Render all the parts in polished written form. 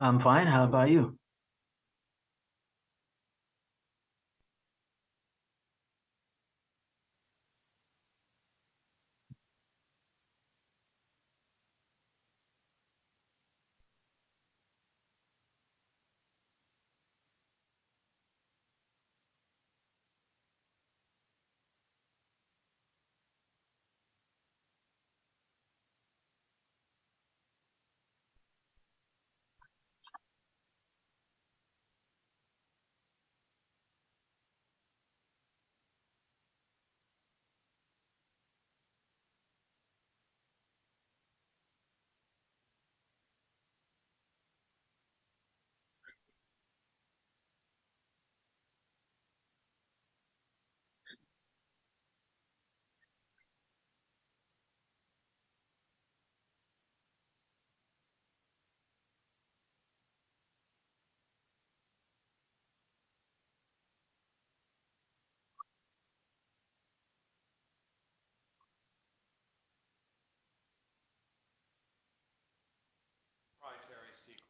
I'm fine. How about you?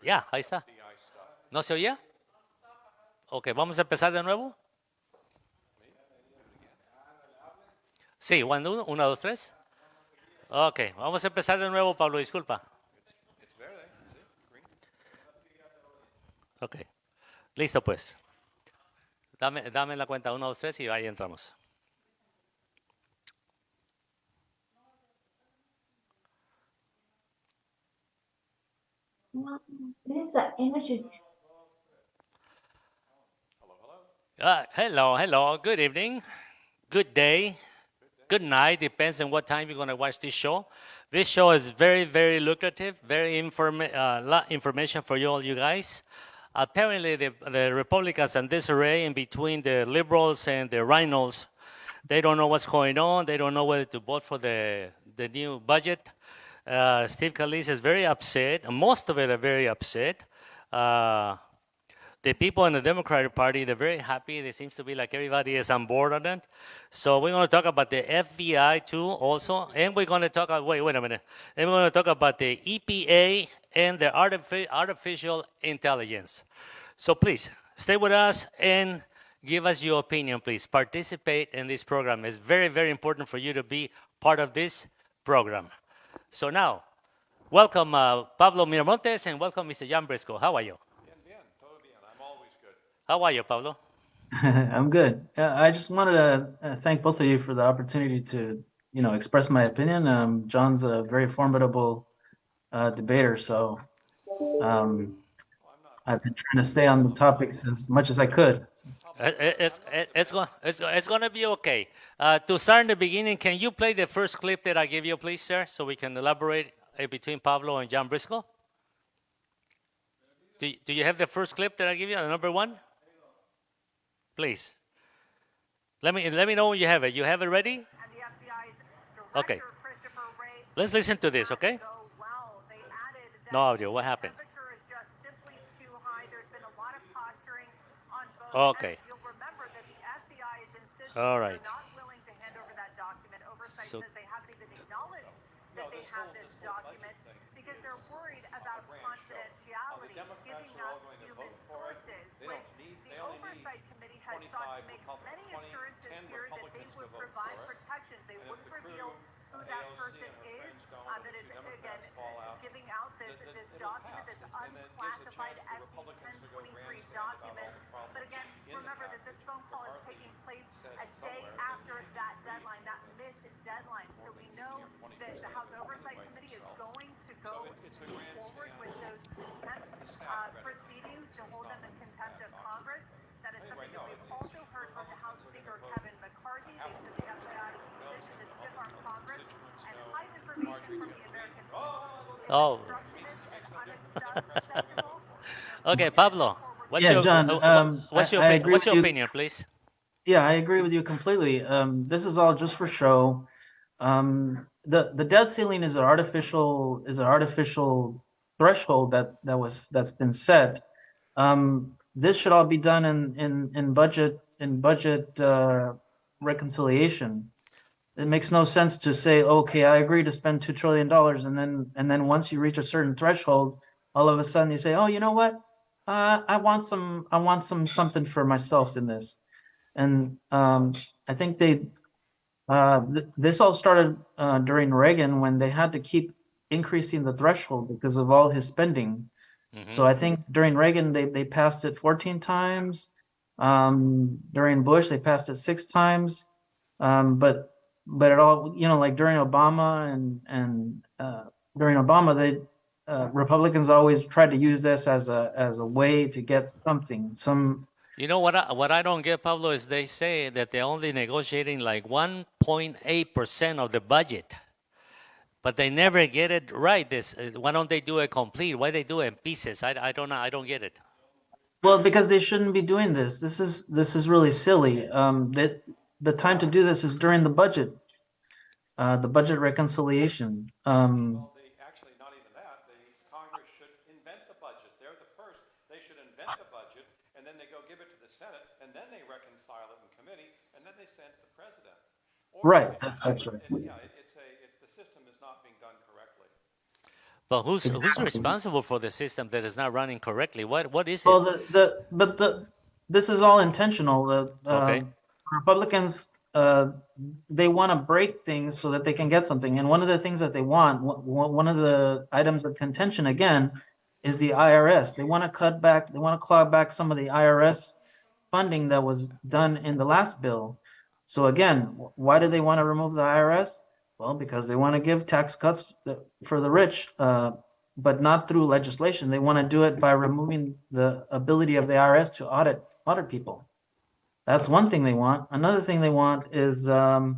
Ya, ahí está. ¿No se oía? Ok, vamos a empezar de nuevo. Sí, uno, dos, tres. Ok, vamos a empezar de nuevo, Pablo, disculpa. Ok, listo pues. Dame la cuenta, uno, dos, tres y ahí entramos. There's an energy. Hello, good evening, good day, good night, depends on what time you're going to watch this show. This show is very, very lucrative, very lot information for you all you guys. Apparently, the Republicans and disarray in between the liberals and the rhinos, they don't know what's going on. They don't know whether to vote for the new budget. Steve Scalise is very upset. Most of it are very upset. The people in the Democratic Party, they're very happy. They seems to be like everybody is on board on it. So we're going to talk about the FBI too also. And we're going to talk about, wait a minute. And we're going to talk about the EPA and the artificial intelligence. So please, stay with us and give us your opinion, please. Participate in this program. It's very, very important for you to be part of this program. So now, welcome Pablo Miramontes and welcome Mr. Jan Briscoe. How are you? How are you, Pablo? I'm good. I just wanted to thank both of you for the opportunity to, express my opinion. John's a very formidable debater, so um, I've been trying to stay on the topics as much as I could. It's going to be okay. To start in the beginning, can you play the first clip that I gave you, please, sir, so we can elaborate between Pablo and John Briscoe? Do you have the first clip that I give you, number one? Please. Let me know when you have it. You have it ready? Okay. Let's listen to this, okay? No audio. What happened? Okay. All right. So, oh. Okay, Pablo. Yeah, John, I agree What's with your you. opinion, please? Yeah, I agree with you completely. This is all just for show. The debt ceiling is an artificial threshold that's been set. This should all be done in budget reconciliation. It makes no sense to say, okay, I agree to spend $2 trillion, and then once you reach a certain threshold, all of a sudden you say, oh, you know what? I want something for myself in this. And I think this all started during Reagan when they had to keep increasing the threshold because of all his spending. So Mm-hmm. I think during Reagan they passed it 14 times. During Bush they passed it 6 times. But it all, like during Obama and during Obama, they Republicans always tried to use this as a way to get some. You know what I don't get, Pablo, is they say that they're only negotiating like 1.8% of the budget, but they never get it right. This why don't they do it complete? Why they do it in pieces? I don't know. I don't get it. Well, because they shouldn't be doing this. This is really silly. That the time to do this is during the budget reconciliation. Well, they actually, not even that. Congress should invent the budget. They're the first. They should invent the budget, and then they go give it to the Senate, and then they reconcile it in committee, and then they send it to the president. Or Right, that's right. the system is not being done correctly. But who's Exactly. responsible for the system that is not running correctly? What is it? Well, this is all intentional. The Okay. Republicans, they want to break things so that they can get something. And one of the things that they want, one of the items of contention again, is the IRS. They want to cut back. They want to claw back some of the IRS funding that was done in the last bill. So again, why do they want to remove the IRS? Well, because they want to give tax cuts for the rich, but not through legislation. They want to do it by removing the ability of the IRS to audit people. That's one thing they want. Another thing they want is, I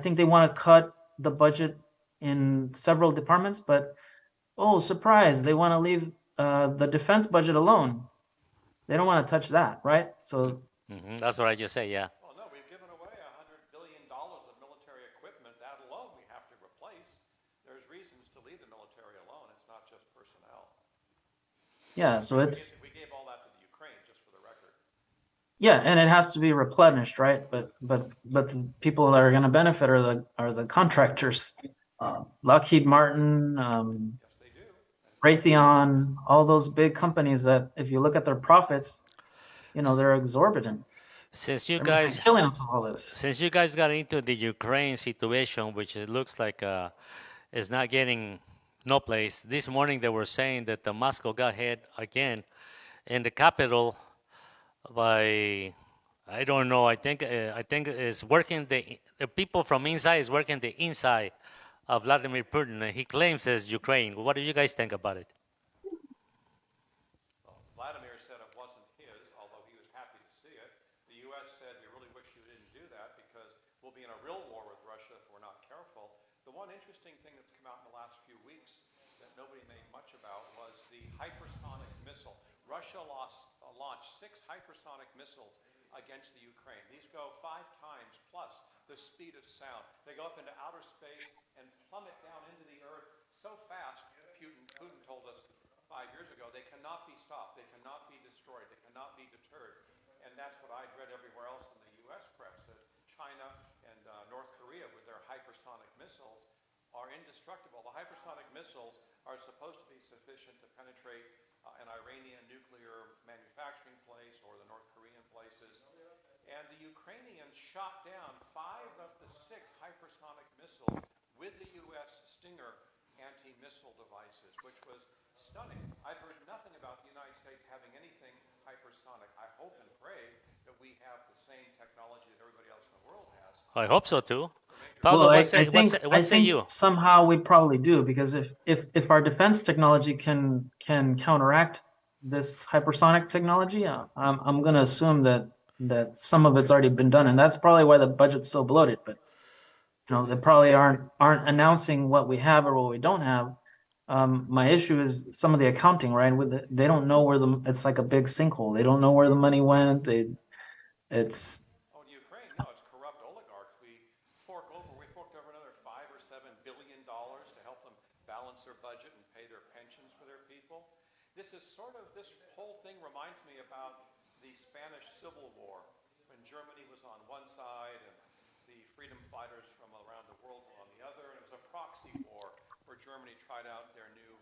think they want to cut the budget in several departments, but oh, surprise, they want to leave the defense budget alone. They don't want to touch that, right? So That's what I just said. Yeah. Well, no, we've given away $100 billion of military equipment. That alone we have to replace. There's reasons to leave the military alone. It's not just personnel. yeah, so it's We gave all that to the Ukraine, just for the record. yeah, and it has to be replenished, right? But the people that are going to benefit are the contractors, Lockheed Martin, Yes, they do. Raytheon, all those big companies that if you look at their profits, they're exorbitant. Since you They're making guys a killing off of all this. since you guys got into the Ukraine situation, which it looks like is not getting no place. This morning they were saying that the Moscow got hit again in the capital by I don't know. I think it's working the people from inside is working the inside of Vladimir Putin. And he claims it's Ukraine. What do you guys think about it? Well, Vladimir said it wasn't his, although he was happy to see it. The U.S. said, we really wish you didn't do that because we'll be in a real war with Russia if we're not careful. The one interesting thing that's come out in the last few weeks that nobody made much about was the hypersonic missile. Russia launched 6 hypersonic missiles against the Ukraine. These go 5 times plus the speed of sound. They go up into outer space and plummet down into the earth so fast, Putin told us 5 years ago, they cannot be stopped, they cannot be destroyed, they cannot be deterred. And that's what I'd read everywhere else in the U.S. press, that China and North Korea with their hypersonic missiles are indestructible. The hypersonic missiles are supposed to be sufficient to penetrate an Iranian nuclear manufacturing place or the North Korean places. And the Ukrainians shot down 5 of the 6 hypersonic missiles with the U.S. Stinger anti-missile devices, which was stunning. I've heard nothing about the United States having anything hypersonic. I hope and pray that we have the same technology that everybody else in the world has. I hope so too. Well, Pablo, I what say think you? somehow we probably do because if our defense technology can counteract this hypersonic technology, I'm going to assume that some of it's already been done, and that's probably why the budget's so bloated. But they probably aren't announcing what we have or what we don't have. My issue is some of the accounting, right? They don't know where it's like a big sinkhole. They don't know where the money went. It's Oh, in Ukraine, no, it's corrupt oligarchs. We forked over another $5 or $7 billion to help them balance their budget and pay their pensions for their people. This whole thing reminds me about the Spanish Civil War, when Germany was on one side and the freedom fighters from around the world were on the other, and it was a proxy war where Germany tried out their new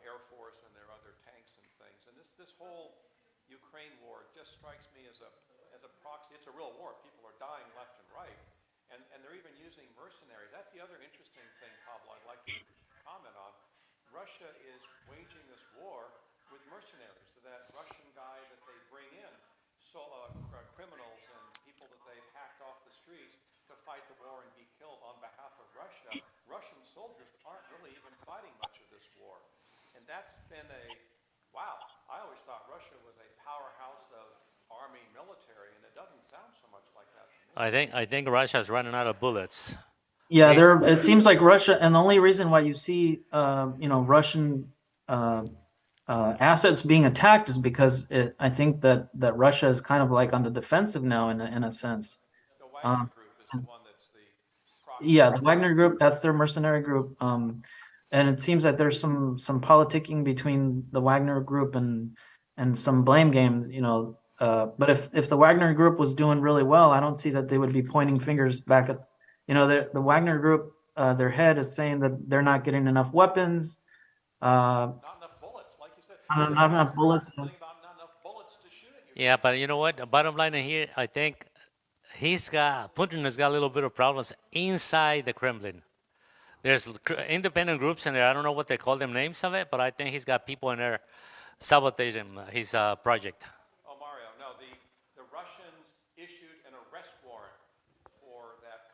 Air Force and their other tanks and things. And this whole Ukraine war just strikes me as a proxy. It's a real war. People are dying left and right. And they're even using mercenaries. That's the other interesting thing, Pablo, I'd like you to comment on. Russia is waging this war with mercenaries. So that Russian guy that they bring in, criminals and people that they've hacked off the streets to fight the war and be killed on behalf of Russia. Russian soldiers aren't really even fighting much of this war. And that's been wow, I always thought Russia was a powerhouse of army military, and it doesn't sound so much like that to me. I think Russia's running out of bullets. Yeah, Okay. it seems like Russia, and the only reason why you see, Russian assets being attacked is because I think that Russia is kind of like on the defensive now in a sense. The Wagner group is the one that's the proxy. Yeah, the Wagner group, that's their mercenary group. And it seems that there's some politicking between the Wagner group and some blame games, but if the Wagner group was doing really well, I don't see that they would be pointing fingers back at, the Wagner group, their head is saying that they're not getting enough weapons, Not enough bullets, like you said. not enough bullets. Not enough bullets to shoot at you. Yeah, but you know what? The bottom line here, I think Putin has got a little bit of problems inside the Kremlin. There's independent groups in there. I don't know what they call them names of it, but I think he's got people in there sabotaging his project. Oh, Mario, no, the Russians issued an arrest warrant for that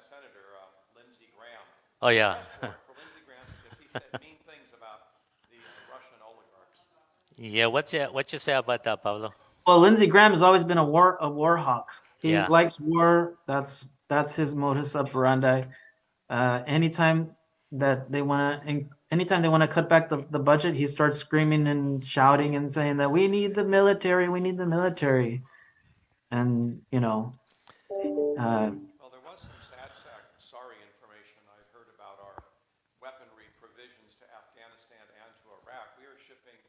Senator, Lindsey Graham. Oh, yeah. Arrest warrant for Lindsey Graham because he said mean things about the Russian oligarchs. Yeah, what you say about that, Pablo? Well, Lindsey Graham has always been a war hawk. He Yeah. likes war. That's his modus operandi. Anytime they want to cut back the budget, he starts screaming and shouting and saying that we need the military, and Well, there was some sorry information I heard about our weaponry provisions to Afghanistan and to Iraq. We are shipping,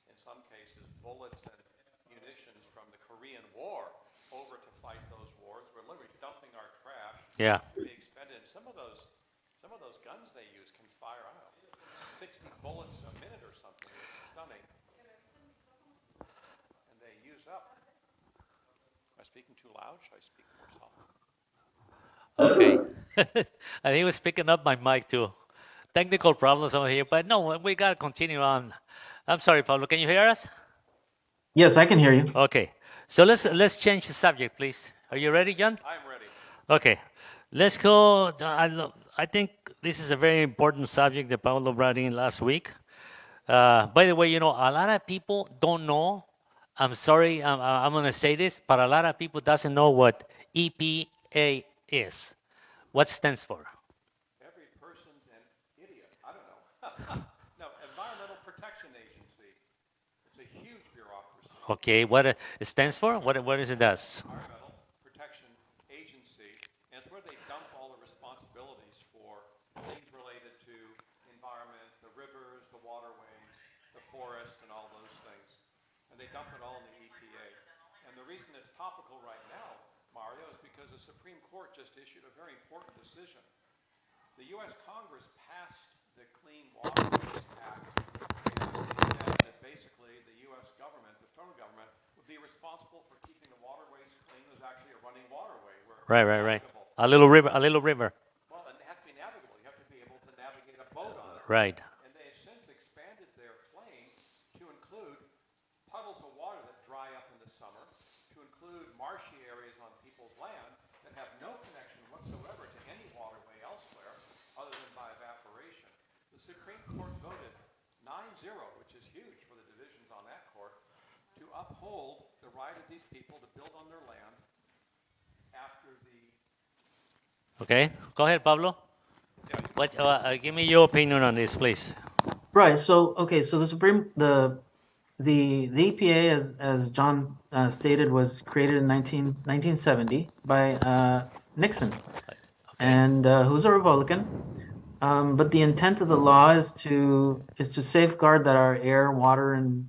in some cases, bullets and munitions from the Korean War over to fight those wars. We're literally dumping our trash. Yeah. To be expended. Some of those guns they use can fire, I don't know, 60 bullets a minute or something. It's stunning. And they use up. Am I speaking too loud? Should I speak more softly? Okay. I think he was picking up my mic too. Technical problems over here, but no, we got to continue on. I'm sorry, Pablo. Can you hear us? yes, I can hear you. Okay. So let's change the subject, please. Are you ready, John? I'm ready. Okay. Let's go. I think this is a very important subject that Pablo brought in last week. By the way, a lot of people don't know. I'm sorry, I'm going to say this, but a lot of people doesn't know what EPA is. What stands for? Every person's an idiot. I don't know. No, Environmental Protection Agency. It's a huge bureaucracy. Okay, what it stands for? What is it does? Environmental Protection Agency, and it's where they dump all the responsibilities for things related to environment, the rivers, the waterways, the forest, and all those things. And they dump it all in the EPA. And the reason it's topical right now, Mario, is because the Supreme Court just issued a very important decision. The U.S. Congress passed the Clean Water Act, that basically the U.S. government, the federal government, would be responsible for keeping the waterways clean. There's actually a running waterway. Right. Navigable. A little river. Well, it has to be navigable. You have to be able to navigate a boat on it. Right. And they have since expanded their claim to include puddles of water that dry up in the summer, to include marshy areas on people's land that have no connection whatsoever to any waterway elsewhere other than by evaporation. The Supreme Court voted 9-0, which is huge for the divisions on that court, to uphold the right of these people to build on their land after the... Okay, go ahead, Pablo. Yeah, Give me your opinion on this, please. Right. So the EPA, as John stated, was created in 1970 by Nixon, and who's a Republican. But the intent of the law is to safeguard that our air, water, and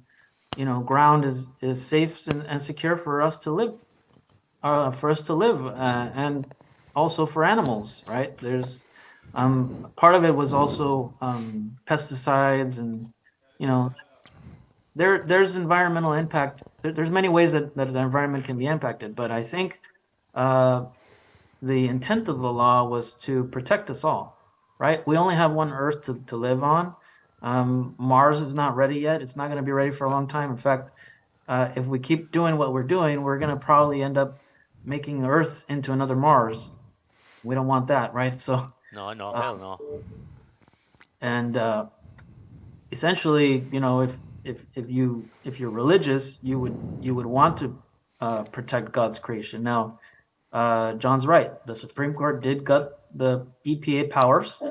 ground is safe and secure for us to live, and also for animals. Right. There's part of it was also pesticides and you know, there's environmental impact. There's many ways that the environment can be impacted, but I think the intent of the law was to protect us all, right? We only have one Earth to live on. Mars is not ready yet. It's not going to be ready for a long time. In fact, if we keep doing what we're doing, we're going to probably end up making Earth into another Mars. We don't want that, right? So, No, hell no. and essentially, if you're religious, you would want to protect God's creation. Now, John's right. The Supreme Court did gut the EPA powers.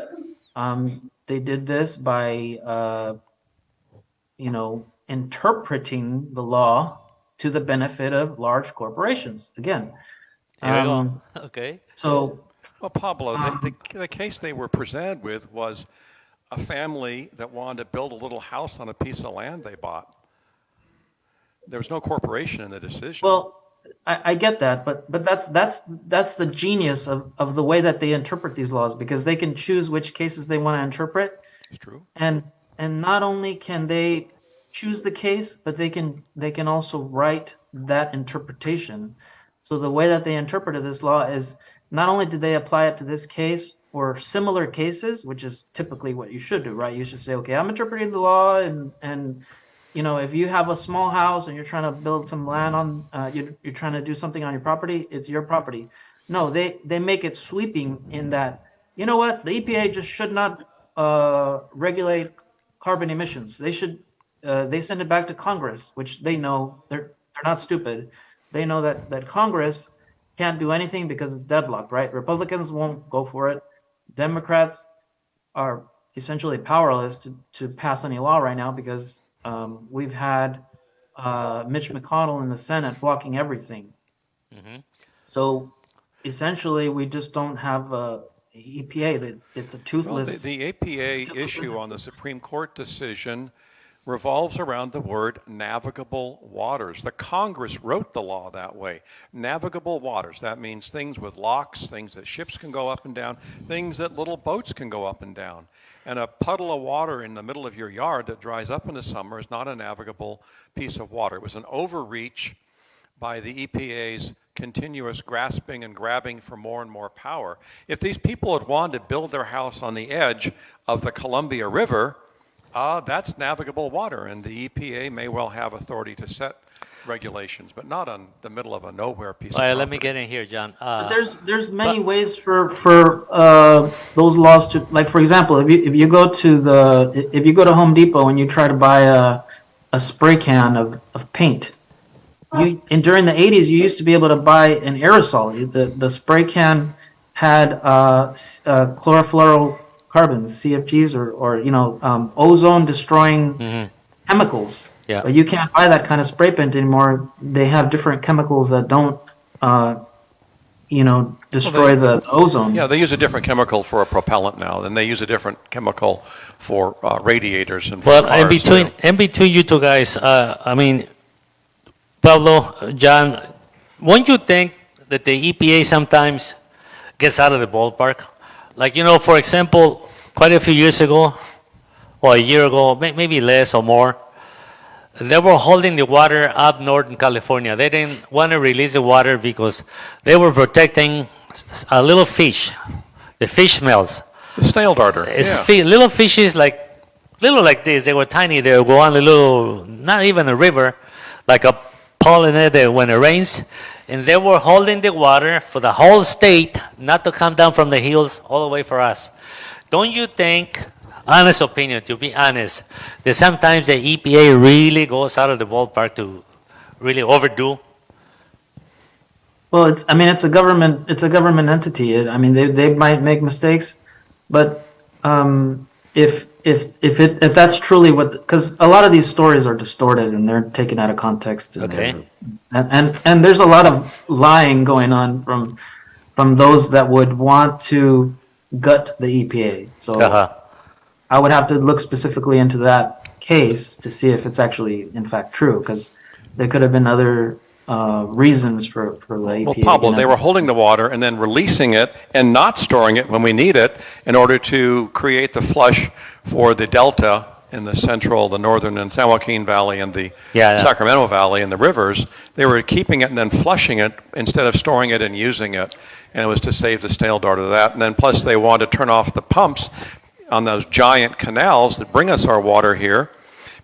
They did this by, interpreting the law to the benefit of large corporations. Again, Here we go. Okay. so Well, Pablo, the case they were presented with was a family that wanted to build a little house on a piece of land they bought. There was no corporation in the decision. well, I get that, but that's the genius of the way that they interpret these laws, because they can choose which cases they want to interpret. It's true. And not only can they choose the case, but they can also write that interpretation. So the way that they interpreted this law is not only did they apply it to this case or similar cases, which is typically what you should do, right? You should say, okay, I'm interpreting the law, and if you have a small house and you're trying to build some land on, you're trying to do something on your property, it's your property. No, they make it sweeping in that, you know what, the EPA just should not regulate carbon emissions. They send it back to Congress, which they know they're not stupid. They know that Congress can't do anything because it's deadlocked, right? Republicans won't go for it. Democrats are essentially powerless to pass any law right now because we've had Mitch McConnell in the Senate blocking everything. Mm-hmm. So essentially, we just don't have a EPA. It's a toothless. Well, the APA issue on the Supreme Court decision revolves around the word navigable waters. The Congress wrote the law that way. Navigable waters. That means things with locks, things that ships can go up and down, things that little boats can go up and down. And a puddle of water in the middle of your yard that dries up in the summer is not a navigable piece of water. It was an overreach by the EPA's continuous grasping and grabbing for more and more power. If these people had wanted to build their house on the edge of the Columbia River, that's navigable water, and the EPA may well have authority to set regulations, but not on the middle of a nowhere piece of property. Let me get in here, John. There's many ways for those laws to, like, for example, if you go to Home Depot and you try to buy a spray can of paint, during the 80s you used to be able to buy an aerosol. The spray can had chlorofluorocarbons, CFGs, or ozone destroying chemicals. Yeah. But you can't buy that kind of spray paint anymore. They have different chemicals that don't, destroy the ozone. Yeah, they use a different chemical for a propellant now, and they use a different chemical for radiators and for Well, cars. in between you two guys, Pablo, John, won't you think that the EPA sometimes gets out of the ballpark? Like, for example, quite a few years ago, or a year ago, maybe less or more, they were holding the water up north in California. They didn't want to release the water because they were protecting a little fish, the fish smells. The snail darter. Little fishes little like this. They were tiny. They would go on a little, not even a river, like a pond in it when it rains. And they were holding the water for the whole state not to come down from the hills all the way for us. Don't you think, honest opinion, to be honest, that sometimes the EPA really goes out of the ballpark to really overdo? Well, it's a government entity. They might make mistakes, but if that's truly because a lot of these stories are distorted and they're taken out of context. Okay. And there's a lot of lying going on from those that would want to gut the EPA. So I would have to look specifically into that case to see if it's actually in fact true, because there could have been other reasons for the EPA. Well, Pablo, they were holding the water and then releasing it and not storing it when we need it in order to create the flush for the delta central, the northern and San Joaquin Valley and the Yeah, yeah. Sacramento Valley and the rivers, they were keeping it and then flushing it instead of storing it and using it. And it was to save the stale water to that. And then plus they wanted to turn off the pumps on those giant canals that bring us our water here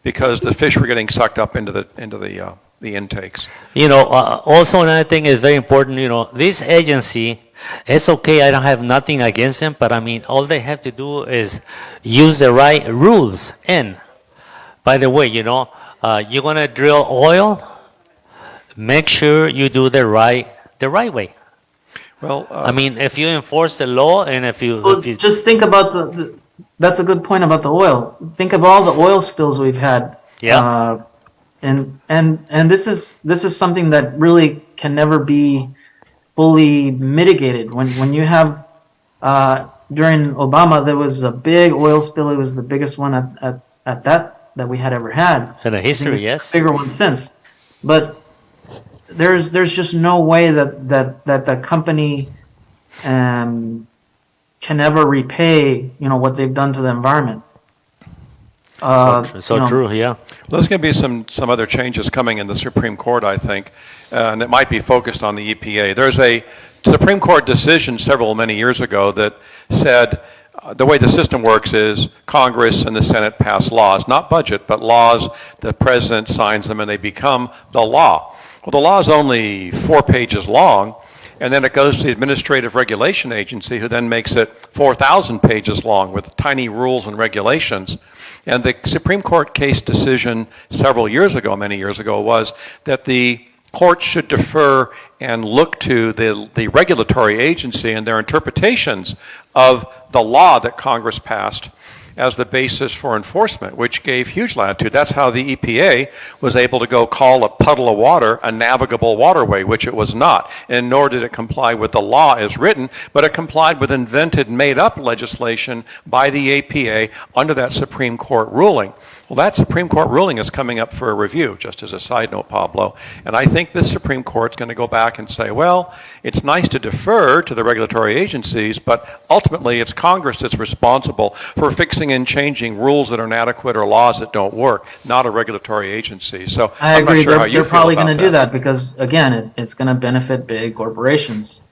because the fish were getting sucked up into the intakes. Also another thing is very important, this agency, it's okay, I don't have nothing against them, but I mean, all they have to do is use the right rules. And by the way, you're going to drill oil, make sure you do the right way. Well, I mean, if you enforce the law and if you Just think about that's a good point about the oil. Think of all the oil spills we've had. Yeah. And this is something that really can never be fully mitigated. When you have during Obama there was a big oil spill. It was the biggest one at that we had ever had. in the history, yes. Bigger one since. But there's just no way that the company can ever repay what they've done to the environment. True, yeah. Well, there's going to be some other changes coming in the Supreme Court, I think, and it might be focused on the EPA. There's a Supreme Court decision many years ago that said the way the system works is Congress and the Senate pass laws, not budget, but laws. The president signs them and they become the law. Well, the law is only 4 pages long, and then it goes to the Administrative Regulation Agency, who then makes it 4,000 pages long with tiny rules and regulations. And the Supreme Court case decision many years ago, was that the courts should defer and look to the regulatory agency and their interpretations of the law that Congress passed as the basis for enforcement, which gave huge latitude. That's how the EPA was able to go call a puddle of water a navigable waterway, which it was not. And nor did it comply with the law as written, but it complied with invented, made-up legislation by the EPA under that Supreme Court ruling. Well, that Supreme Court ruling is coming up for a review, just as a side note, Pablo. And I think this Supreme Court's going to go back and say, well, it's nice to defer to the regulatory agencies, but ultimately it's Congress that's responsible for fixing and changing rules that are inadequate or laws that don't work, not a regulatory agency. So I I'm agree. not sure how you They're feel probably about going to do that that because, again, it's going to benefit big corporations.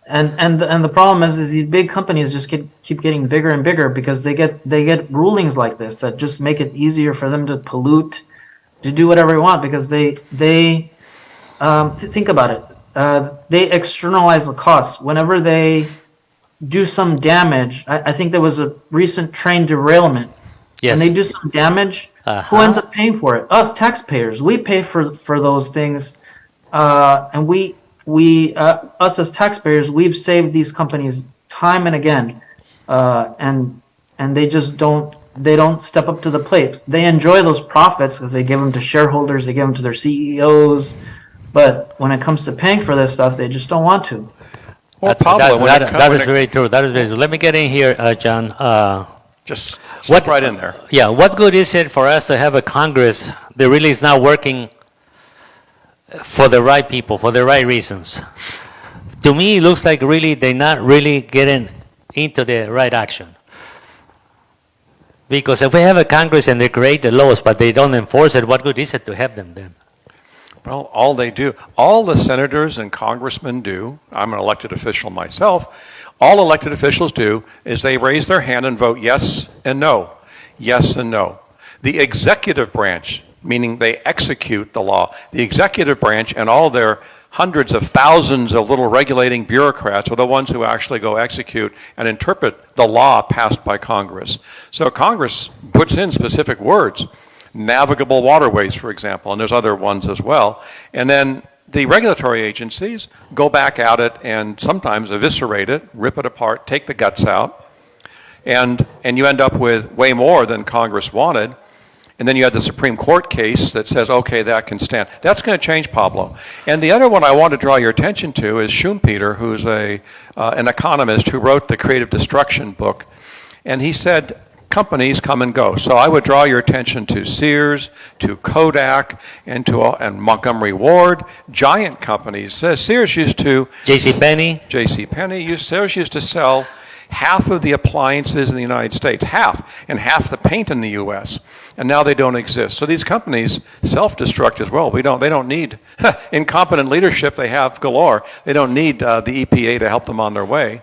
And the problem is these big companies just keep getting bigger and bigger because they get rulings like this that just make it easier for them to pollute, to do whatever they want because they think about it. They externalize the costs whenever they do some damage. I think there was a recent train derailment. Yes. When they do some damage, who ends up paying for it? Us taxpayers. We pay for those things, and us as taxpayers, we've saved these companies time and again, and they just don't step up to the plate. They enjoy those profits because they give them to shareholders, they give them to their CEOs, but when it comes to paying for this stuff, they just don't want to. Well, Pablo, that is very true. That is very true. Let me get in here, John. just slip right in there. Yeah, what good is it for us to have a Congress that really is not working for the right people, for the right reasons? To me, it looks like really they're not really getting into the right action. Because if we have a Congress and they create the laws, but they don't enforce it, what good is it to have them then? Well, all the senators and congressmen do, I'm an elected official myself, all elected officials do is they raise their hand and vote yes and no, yes and no. The executive branch, meaning they execute the law, the executive branch and all their hundreds of thousands of little regulating bureaucrats are the ones who actually go execute and interpret the law passed by Congress. So Congress puts in specific words, navigable waterways, for example, and there's other ones as well. And then the regulatory agencies go back at it and sometimes eviscerate it, rip it apart, take the guts out, and you end up with way more than Congress wanted. And then you have the Supreme Court case that says, okay, that can stand. That's going to change, Pablo. And the other one I want to draw your attention to is Schumpeter, who's an economist who wrote the Creative Destruction book. And he said, companies come and go. So I would draw your attention to Sears, to Kodak, and Montgomery Ward, giant companies. Sears used to... JCPenney. Sears used to sell half of the appliances in the United States, and half the paint in the U.S., and now they don't exist. So these companies self-destruct as well. They don't need incompetent leadership. They have galore. They don't need the EPA to help them on their way.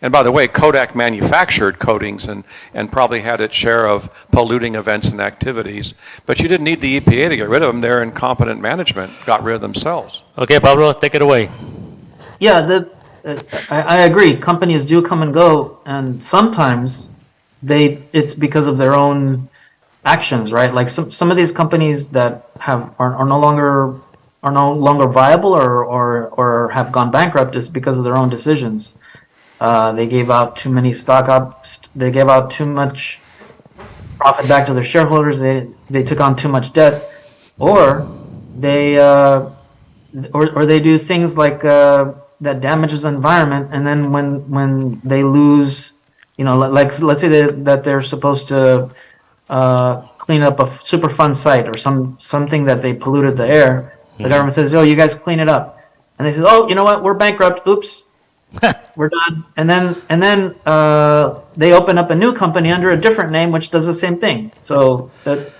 And by the way, Kodak manufactured coatings and probably had its share of polluting events and activities. But you didn't need the EPA to get rid of them. Their incompetent management got rid of themselves. Okay, Pablo, take it away. Yeah, I agree. Companies do come and go, and sometimes it's because of their own actions, right? Like some of these companies that are no longer viable or have gone bankrupt is because of their own decisions. They gave out too many they gave out too much profit back to their shareholders. They took on too much debt, or they do things like that damages the environment. And then when they lose, like let's say that they're supposed to clean up a Superfund site or something that they polluted the air. The government says, "Oh, you guys clean it up," and they say, "Oh, you know what? We're bankrupt. Oops." We're done, and then they open up a new company under a different name, which does the same thing. So that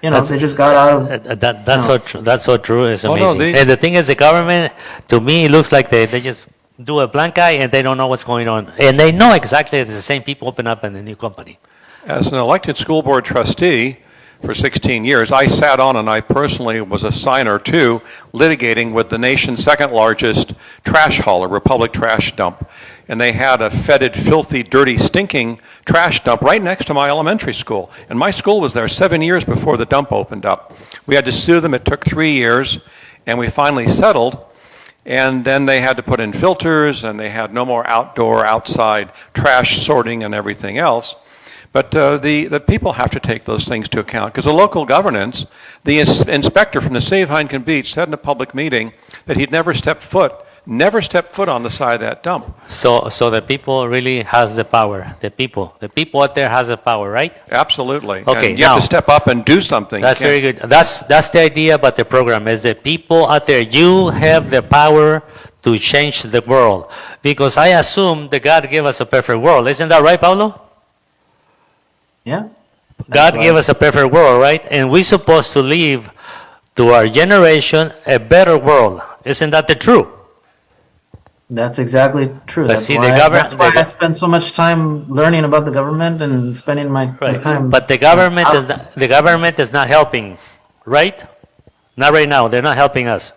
they just got out of that's so true. That's so true. It's Oh, amazing. no, And the thing is, the government, to me, it looks like they just do a blank eye and they don't know what's going on, and they know exactly it's the same people open up in the new company. As an elected school board trustee for 16 years, I sat on and I personally was a signer to litigating with the nation's second largest trash hauler, Republic Trash Dump. And they had a fetid, filthy, dirty, stinking trash dump right next to my elementary school. And my school was there 7 years before the dump opened up. We had to sue them. It took 3 years, and we finally settled. And then they had to put in filters, and they had no more outside trash sorting and everything else. But the people have to take those things to account, because the local governance, the inspector from the city of Huntington Beach said in a public meeting that he'd never stepped foot on the side of that dump. So the people really has the power. The people out there has the power, right? Absolutely. Okay, and you have now- to step up and do something. That's You can't- very good. That's the idea about the program. Is the people out there? You have the power to change the world, because I assume that God gave us a perfect world. Isn't that right, Paulo? yeah. God right. gave us a perfect world, right? And we're supposed to leave to our generation a better world. Isn't that the truth? That's exactly true. But That's see, why, the government- that's why I spend so much time learning about the government and spending my Right. time. But the government is not helping, right? Not right now. They're not helping us.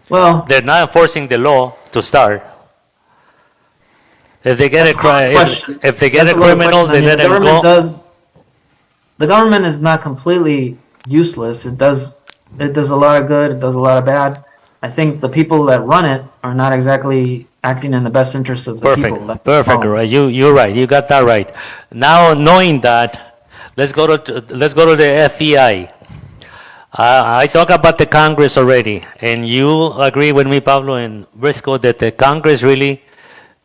Well, They're not enforcing the law to start. If they get that's a a question. if they get That's a loaded criminal, question. they I mean, let him go. The government is not completely useless. It does a lot of good. It does a lot of bad. I think the people that run it are not exactly acting in the best interest of the people. Perfect. Perfect. Right. You're right. You got that right. Now, knowing that, let's go to the FEI. I talk about the Congress already, and you agree with me, Pablo and Briscoe, that the Congress really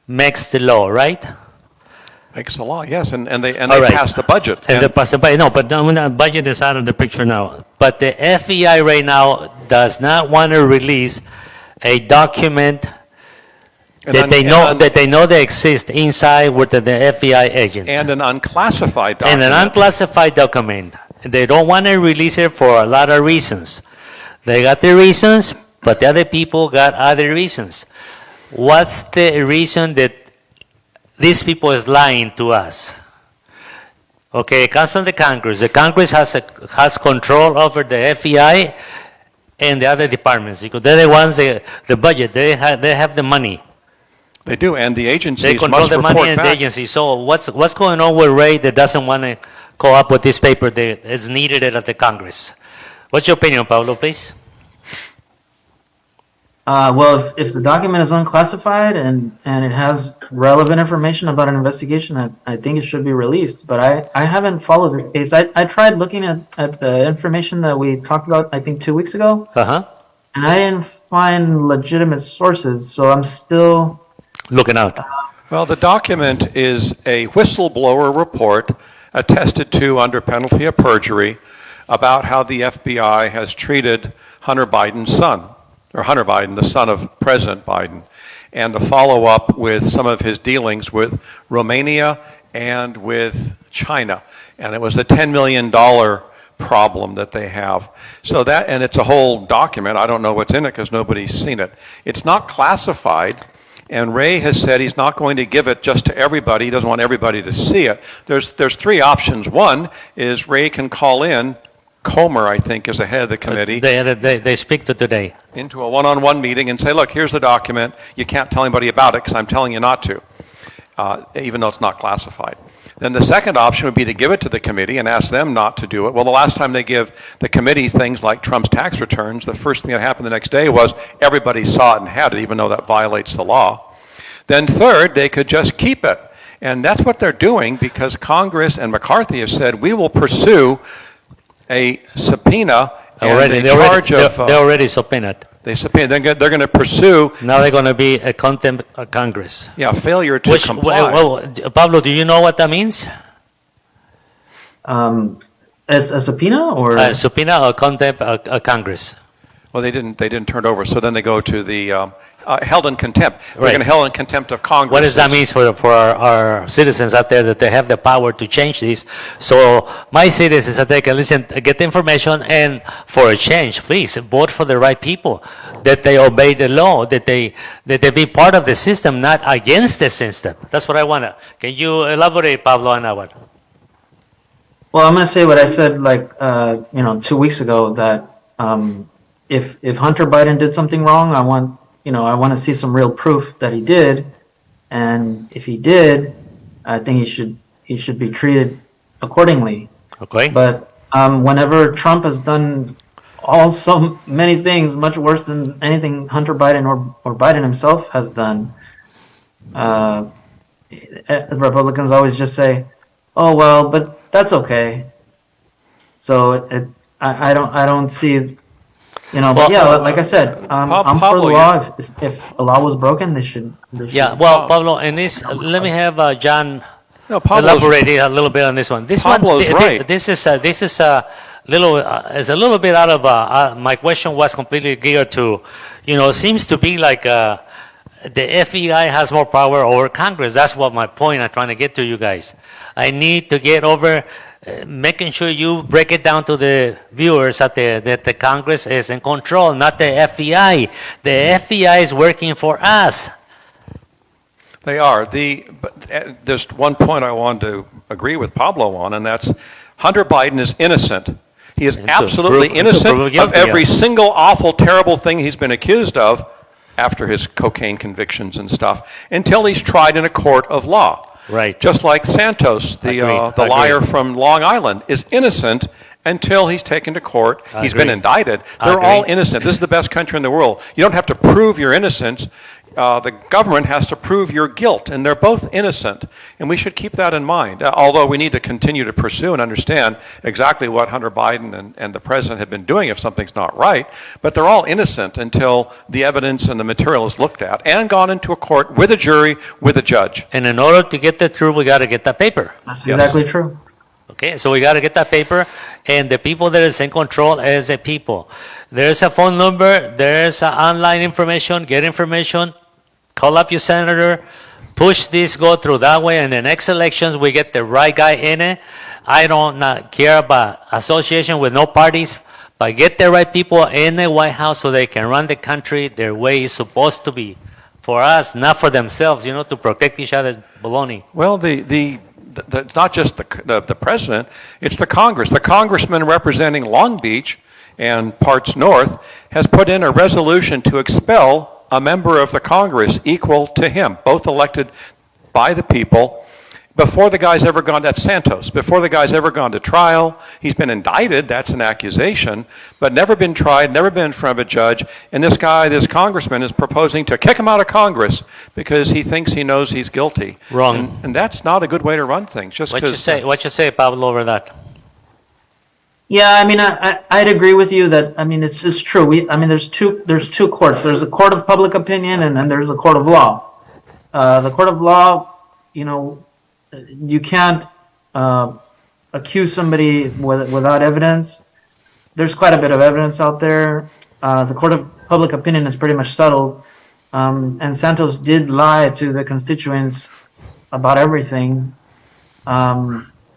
makes the law, right? Makes a law, yes, and they All right. pass the budget. And the budget, no, but the budget is out of the picture now. But the FEI right now does not want to release a document that they know they exist inside with the FEI agent. and an unclassified And document. an unclassified document. They don't want to release it for a lot of reasons. They got their reasons, but the other people got other reasons. What's the reason that these people is lying to us? Okay, it comes from the Congress. The Congress has control over the FEI and the other departments, because they're the ones the budget. They have the money. They do, and the They agencies control must the money report and the back. agency. So what's going on with Ray that doesn't want to go up with this paper that is needed at the Congress? What's your opinion, Pablo, please? Well, if the document is unclassified and it has relevant information about an investigation, I think it should be released. But I haven't followed the case. I tried looking at the information that we talked about, I think 2 weeks ago, Uh-huh. and I didn't find legitimate sources. So I'm still. Looking out. Well, the document is a whistleblower report attested to under penalty of perjury about how the FBI has treated Hunter Biden's son. or Hunter Biden, the son of President Biden, and to follow up with some of his dealings with Romania and with China. And it was a $10 million problem that they have. So that, and it's a whole document. I don't know what's in it because nobody's seen it. It's not classified. And Ray has said he's not going to give it just to everybody. He doesn't want everybody to see it. There's three options. One is Ray can call in, Comer, I think, is the head of the committee. They speak to today. Into a one-on-one meeting and say, look, here's the document. You can't tell anybody about it because I'm telling you not to, even though it's not classified. Then the second option would be to give it to the committee and ask them not to do it. Well, the last time they give the committee things like Trump's tax returns, the first thing that happened the next day was everybody saw it and had it, even though that violates the law. Then third, they could just keep it. And that's what they're doing because Congress and McCarthy have said, we will pursue a subpoena and They're already subpoenaed. They're going to pursue. Now they're going to be a contempt of Congress. Yeah, failure to comply. Well, Pablo, do you know what that means? As a subpoena or Subpoena or contempt of Congress. Well, they didn't turn it over. So then they go to the held in contempt. They're Right. going to held in contempt of Congress. What does that mean for our citizens out there that they have the power to change this? So my citizens that they can listen, get the information, and for a change, please vote for the right people, that they obey the law, that they be part of the system, not against the system. That's what I want to. Can you elaborate, Pablo, on that one? well, I'm going to say what I said 2 weeks ago that if Hunter Biden did something wrong, I want to see some real proof that he did, and if he did, I think he should be treated accordingly. Okay. But whenever Trump has done so many things much worse than anything Hunter Biden or Biden himself has done, Republicans always just say, "Oh well, but that's okay." So I don't see. But yeah, like I said, I'm for the law. If a law was broken, they should. Yeah, well, Pablo, and this, let me have John No, Pablo's, elaborate a little bit on this one. Pablo's right. This is a little bit out of my question was completely geared to, it seems to be like the FBI has more power over Congress. That's what my point I'm trying to get to you guys. I need to get over making sure you break it down to the viewers that the Congress is in control, not the FBI. The FBI is working for us. They are. But there's one point I want to agree with Pablo on, and that's Hunter Biden is innocent. He is absolutely innocent of every single awful, terrible thing he's been accused of after his cocaine convictions and stuff, until he's tried in a court of law. Right. Just like Santos, the liar from Long Island, is innocent until he's taken to court. He's been indicted. They're all innocent. This is the best country in the world. You don't have to prove your innocence. The government has to prove your guilt, and they're both innocent. And we should keep that in mind, although we need to continue to pursue and understand exactly what Hunter Biden and the president have been doing if something's not right. But they're all innocent until the evidence and the material is looked at and gone into a court with a jury, with a judge. And in order to get that through, we got to get that paper. That's exactly true. Okay, so we got to get that paper, and the people that is in control is the people. There's a phone number, there's online information, get information, call up your senator, push this, go through that way, and the next elections we get the right guy in it. I don't not care about association with no parties, but get the right people in the White House so they can run the country their way is supposed to be. For us, not for themselves, to protect each other's baloney. Well, it's not just the president, it's the Congress. The congressman representing Long Beach and parts north has put in a resolution to expel a member of the Congress equal to him, both elected by the people, before the guy's ever gone, that's Santos, before the guy's ever gone to trial. He's been indicted, that's an accusation, but never been tried, never been in front of a judge. And this congressman is proposing to kick him out of Congress because he thinks he knows he's guilty. Wrong. And that's not a good way to run things. Just What you say, Pablo, over that? Yeah, I mean, I'd agree with you that, it's just true. There's two courts. There's a court of public opinion, and then there's a court of law. The court of law, you can't accuse somebody without evidence. There's quite a bit of evidence out there. The court public opinion is pretty much settled. And Santos did lie to the constituents about everything.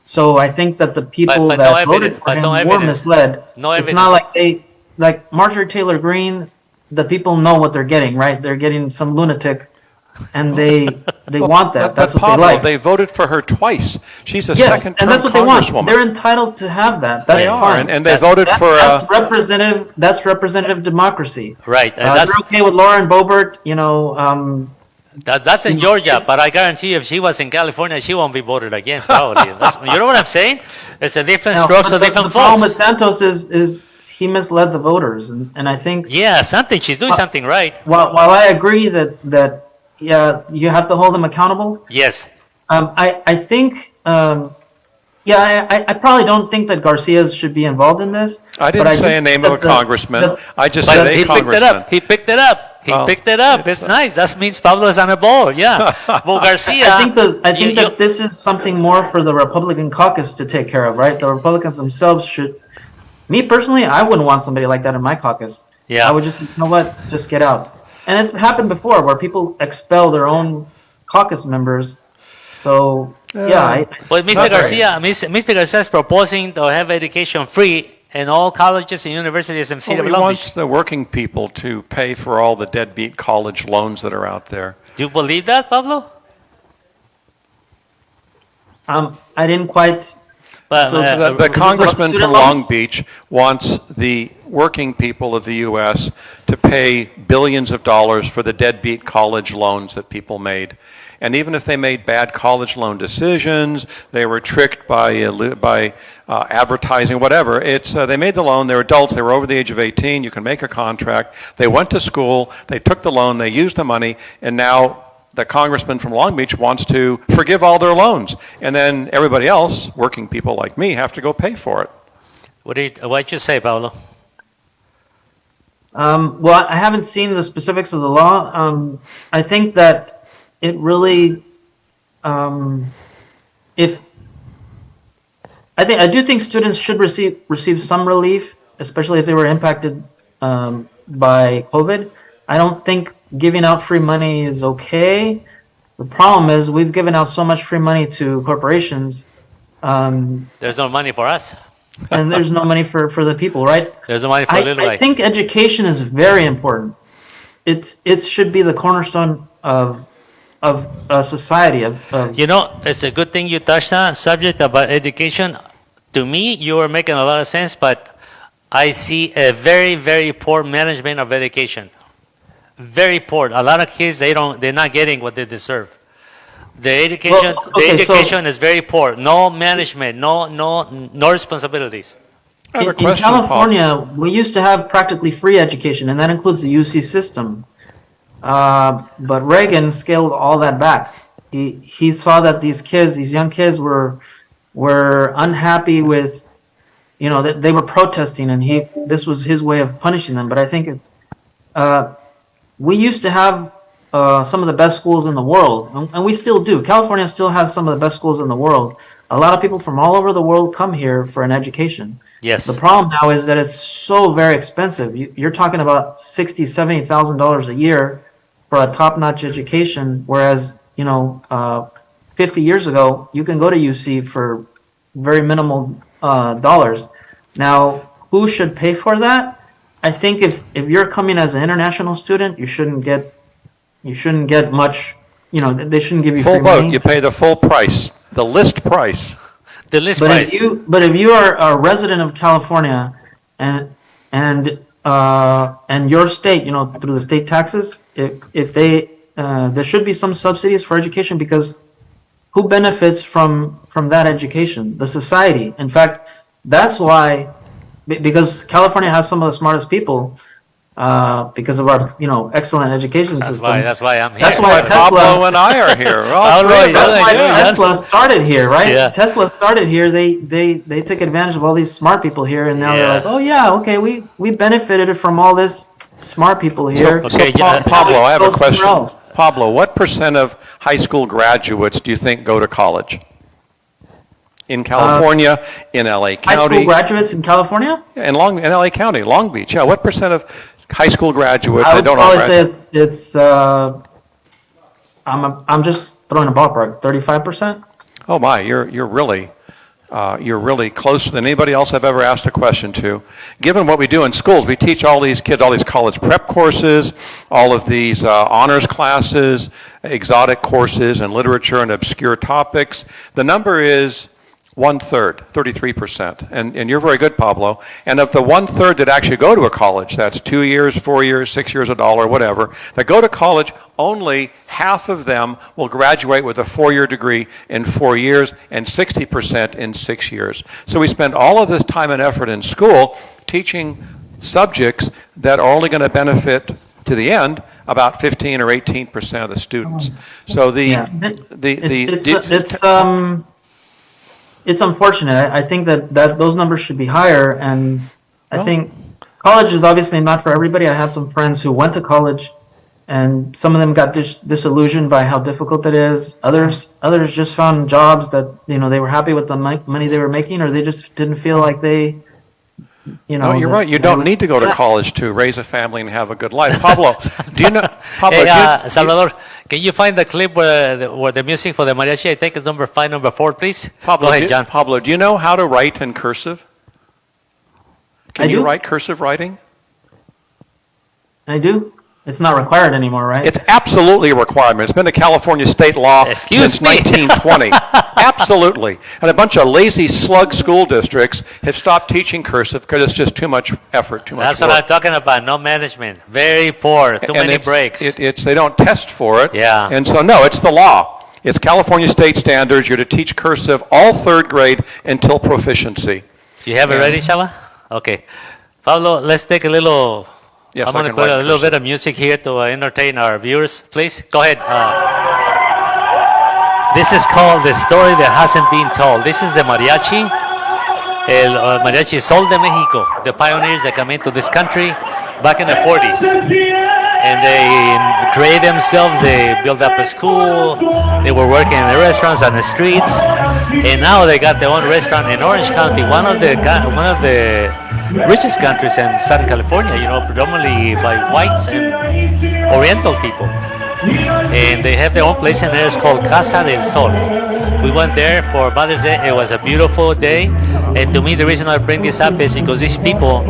So I think that the people but no that voted evidence. for But him no were evidence. misled. No It's not evidence. like Marjorie Taylor Greene, the people know what they're getting, right? They're getting some lunatic, and they want that. That's But what they Pablo, like. they voted for her twice. She's a Yes, second-term and that's what they want. congresswoman. They're entitled to have that. That's They are, fine. and they voted for. That's representative. That's representative democracy. Right. They're okay with Lauren Boebert. That's in Georgia, but I guarantee you if she was in California, she won't be voted again, probably. You know what I'm saying? It's a different strokes for different the problem with folks. Santos is he misled the voters, and I think Yeah, she's doing something right. while I agree that yeah, you have to hold them accountable. Yes. I think I probably don't think that Garcia should be involved in this. I but didn't do say a name think of a that congressman. I just But said he a picked it congressman. up. He picked it up. He Well, picked it up. It's nice. That means Pablo is on a ball. Yeah. Well, Garcia. I think that this is something more for the Republican caucus to take care of, right? The Republicans themselves should. Me personally, I wouldn't want somebody like that in my caucus. Yeah. I would just, you know what, just get out. And it's happened before where people expel their own caucus members. So yeah, But Mr. Mr. Garcia is proposing to have education free in all colleges and universities in the city Well, of he Long wants Beach. the working people to pay for all the deadbeat college loans that are out there. Do you believe that, Pablo? I didn't quite. But, So The congressman student from loans? Long Beach wants the working people of the U.S. to pay billions of dollars for the deadbeat college loans that people made. And even if they made bad college loan decisions, they were tricked by advertising, whatever. They made the loan. They're adults. They were over the age of 18. You can make a contract. They went to school. They took the loan. They used the money. And now the congressman from Long Beach wants to forgive all their loans. And then everybody else, working people like me, have to go pay for it. What'd you say, Pablo? Well, I haven't seen the specifics of the law. I think that it really, I do think students should receive some relief, especially if they were impacted by COVID. I don't think giving out free money is okay. The problem is we've given out so much free money to corporations. There's no money for us. And there's no money for the people, right? There's no money for little I think education is very important. It should be the cornerstone of society. You know, it's a good thing you touched on subject about education. To me, you were making a lot of sense, but I see a very, very poor management of education. Very poor. A lot of kids they're not getting what they deserve. The education is very poor. No management, no responsibilities. I have a In question, Paul. California, we used to have practically free education, and that includes the UC system. But Reagan scaled all that back. He saw that these young kids were unhappy with, that they were protesting, and this was his way of punishing them. But I think we used to have some of the best schools in the world, and we still do. California still has some of the best schools in the world. A lot of people from all over the world come here for an education. Yes. The problem now is that it's so very expensive. You're talking about $60,000, $70,000 a year for a top-notch education, whereas 50 years ago you can go to UC for very minimal dollars. Now, who should pay for that? I think if you're coming as an international student, you shouldn't get much. They shouldn't give you Full free boat. money. You pay the full price, the list price. The list But price. if you are a resident of California and your state, through the state taxes, if they there should be some subsidies for education, because who benefits from that education? The society. In fact, that's why, because California has some of the smartest people, because of our excellent education system. That's why I'm here. That's why Pablo and I are here. All three of That's us. why Tesla started here, right? Yeah. Tesla started here. They took advantage of all these smart people here, and now they're Yeah. like, oh yeah, okay, we benefited from all this smart people here. Okay, Pablo, I have a Go somewhere question. else. Pablo, what % of high school graduates do you think go to college? In California, in LA High school County, graduates in California? in LA County, Long Beach. Yeah, what % of high school graduate, I they would don't all probably say graduate. it's I'm just throwing a ballpark, 35%. Oh my, you're really closer than anybody else I've ever asked a question to. Given what we do in schools, we teach all these kids all these college prep courses, all of these honors classes, exotic courses in literature and obscure topics. The number is 1/3, 33%. And you're very good, Pablo. And of the 1/3 that actually go to a college, that's 2 years, 4 years, 6 years, a dollar, whatever, that go to college, only half of them will graduate with a 4-year degree in 4 years and 60% in 6 years. So we spend all of this time and effort in school teaching subjects that are only going to benefit to the end about 15 or 18% of the students. So it's unfortunate. I think that those numbers should be higher, and I think college is obviously not for everybody. I had some friends who went to college, and some of them got disillusioned by how difficult it is. Others just found jobs that they were happy with the money they were making, or they just didn't feel like they. No, you're right. You don't need to go to college to raise a family and have a good life. Pablo, do you know? Pablo, Hey, Salvador, can you find the clip where the music for the mariachi? I think it's number 5, number 4, please. Pablo, Go ahead, John. Pablo, do you know how to write in cursive? Can you do. write cursive writing? I do. It's not required anymore, right? It's absolutely a requirement. It's been a California state law Excuse since me. 1920. Absolutely. And a bunch of lazy slug school districts have stopped teaching cursive because it's just too much effort, too much That's work. what I'm talking about. No management. Very poor. Too many breaks. They don't test for it. Yeah. And so, no, it's the law. It's California state standards. You're to teach cursive all 3rd grade until proficiency. Do you have it ready, Shava? Okay. Pablo, let's take a little. Yes, I'm I going to can put write a little cursive. bit of music here to entertain our viewers, please. Go ahead. This is called The Story That Hasn't Been Told. This is the mariachi, el Mariachi Sol de Mexico, the pioneers that come into this country back in the 40s. And they create themselves, they built up a school, they were working in the restaurants on the streets, and now they got their own restaurant in Orange County, one of the richest countries in Southern California, predominantly by whites and Oriental people. And they have their own place in there. It's called Casa del Sol. We went there for Mother's Day. It was a beautiful day. And to me, the reason I bring this up is because these people,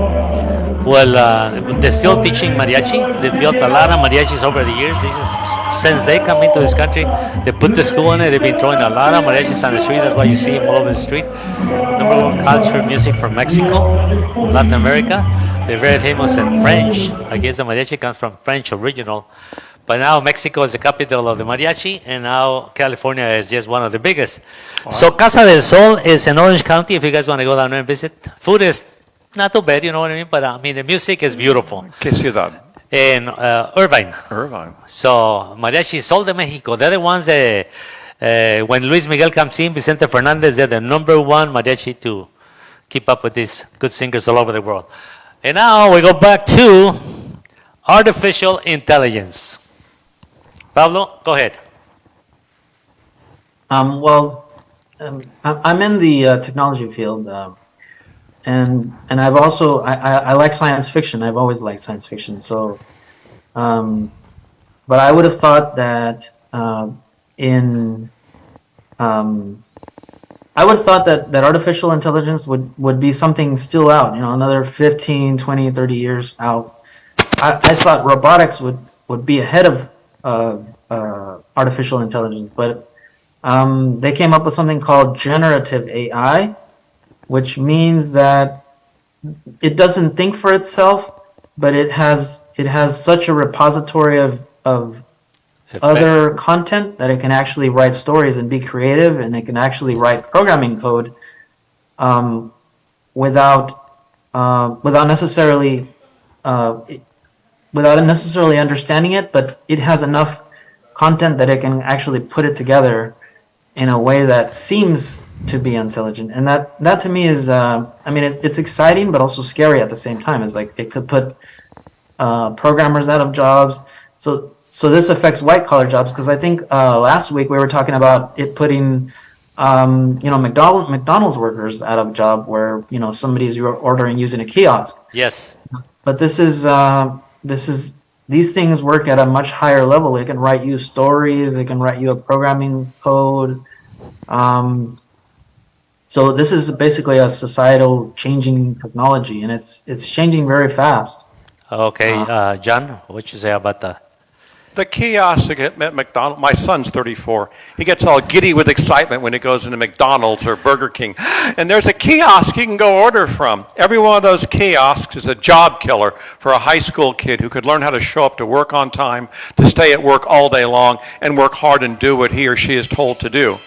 they're still teaching mariachi. They've built a lot of mariachis over the years. This is since they come into this country. They put the school in it. They've been throwing a lot of mariachis on the street. That's why you see them all over the street. It's number 1 culture music from Mexico, Latin America. They're very famous in French. I guess the mariachi comes from French original. But now Mexico is the capital of the mariachi, and now California is just one of the biggest. Wow. So Casa del Sol is in Orange County if you guys want to go down there and visit. Food is not too bad, you know what I mean? But the music is beautiful. ¿Qué ciudad? In Irvine. Irvine. So Mariachi Sol de Mexico, they're the ones that, when Luis Miguel comes in, Vicente Fernandez, they're the number 1 mariachi to keep up with these good singers all over the world. And now we go back to artificial intelligence. Pablo, go ahead. I'm in the technology field, and I've also I like science fiction. I've always liked science fiction. So, but I would have thought that that artificial intelligence would be something still out. Another 15, 20, 30 years out. I thought robotics would be ahead of artificial intelligence, but they came up with something called generative AI, which means that it doesn't think for itself, but it has such a repository of other content that it can actually write stories and be creative, and it can actually write programming code without necessarily understanding it, but it has enough content that it can actually put it together in a way that seems to be intelligent. And that to me is, it's exciting, but also scary at the same time. It's like it could put programmers out of jobs. So this affects white collar jobs, because I think last week we were talking about it putting McDonald's workers out of job, where somebody's ordering using a kiosk. Yes. But this is these things work at a much higher level. It can write you stories. It can write you a programming code. So this is basically a societal changing technology, and it's changing very fast. Okay, John, what you say about that? The kiosk at McDonald's, my son's 34. He gets all giddy with excitement when he goes into McDonald's or Burger King. And there's a kiosk he can go order from. Every one of those kiosks is a job killer for a high school kid who could learn how to show up to work on time, to stay at work all day long, and work hard and do what he or she is told to do.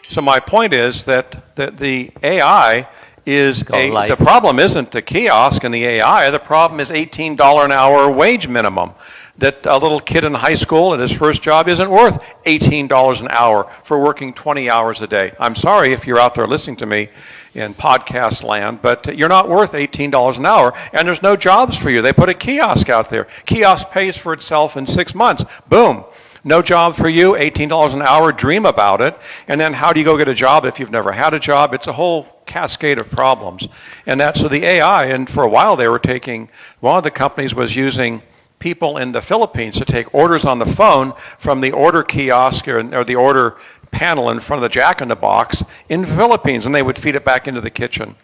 So my point is that the AI is the problem isn't the kiosk and the AI. The problem is $18 an hour wage minimum. That a little kid in high school at his first job isn't worth $18 an hour for working 20 hours a day. I'm sorry if you're out there listening to me in podcast land, but you're not worth $18 an hour, and there's no jobs for you. They put a kiosk out there. Kiosk pays for itself in 6 months. Boom. No job for you, $18 an hour, dream about it. And then how do you go get a job if you've never had a job? It's a whole cascade of problems. And that's so the AI, and for a while they were taking, one of the companies was using people in the Philippines to take orders on the phone from the order kiosk or the order panel in front of the Jack-in-the-Box in the Philippines, and they would feed it back into the kitchen.